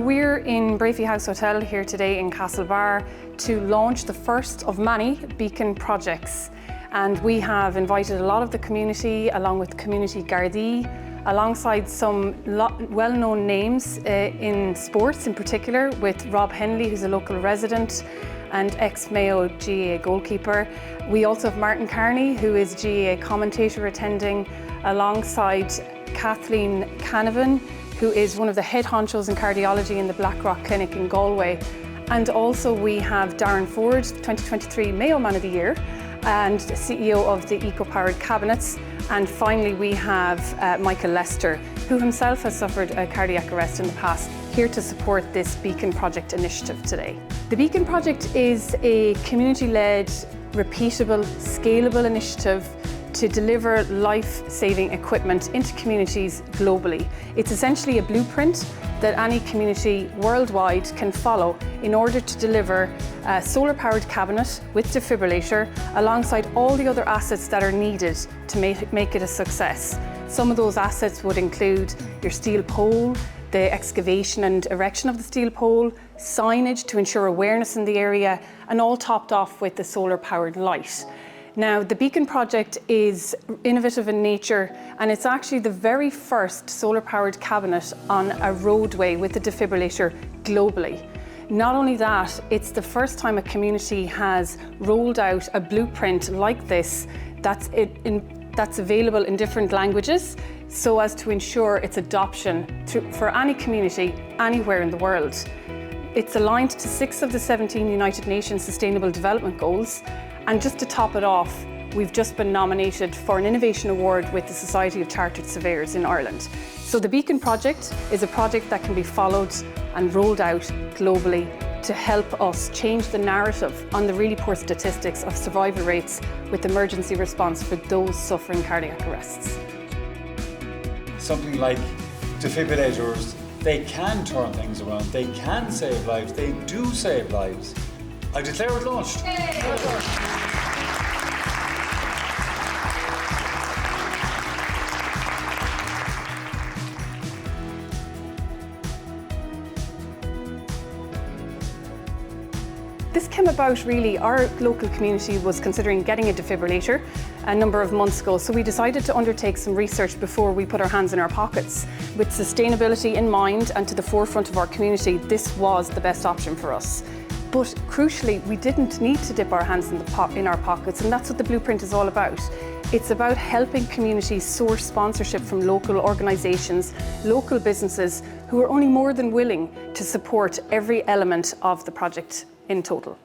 We're in Brafey House Hotel here today in Castlebar to launch the first of many Beecon projects. And we have invited a lot of the community, along with Community Gardaí, alongside some well-known names in sports in particular, with Rob Henley, who's a local resident and ex-Mayo GAA goalkeeper. We also have Martin Carney, who is GAA commentator attending, alongside Kathleen Canavan, who is one of the head honchos in cardiology in the Blackrock Clinic in Galway. And also we have Darren Ford, 2023 Mayo Man of the Year, and CEO of the Eco-Powered Cabinets. And finally we have Michael Lester, who himself has suffered a cardiac arrest in the past, here to support this Beecon Project initiative today. The Beecon Project is a community-led, repeatable, scalable initiative to deliver life-saving equipment into communities globally. It's essentially a blueprint that any community worldwide can follow in order to deliver a solar-powered cabinet with defibrillator alongside all the other assets that are needed to make it a success. Some of those assets would include your steel pole, the excavation and erection of the steel pole, signage to ensure awareness in the area, and all topped off with the solar-powered light. Now, the Beecon project is innovative in nature, and it's actually the very first solar-powered cabinet on a roadway with a defibrillator globally. Not only that, it's the first time a community has rolled out a blueprint like this that's available in different languages, so as to ensure its adoption for any community anywhere in the world. It's aligned to 6 of the 17 United Nations Sustainable Development Goals. And just to top it off, we've just been nominated for an Innovation Award with the Society of Chartered Surveyors in Ireland. So the Beecon project is a project that can be followed and rolled out globally to help us change the narrative on the really poor statistics of survival rates with emergency response for those suffering cardiac arrests. Something like defibrillators, they can turn things around, they can save lives, they do save lives. I declare it launched. This came about really, our local community was considering getting a defibrillator a number of months ago, so we decided to undertake some research before we put our hands in our pockets. With sustainability in mind and to the forefront of our community, this was the best option for us. But crucially, we didn't need to dip our hands in our pockets, and that's what the blueprint is all about. It's about helping communities source sponsorship from local organisations, local businesses who are only more than willing to support every element of the project in total.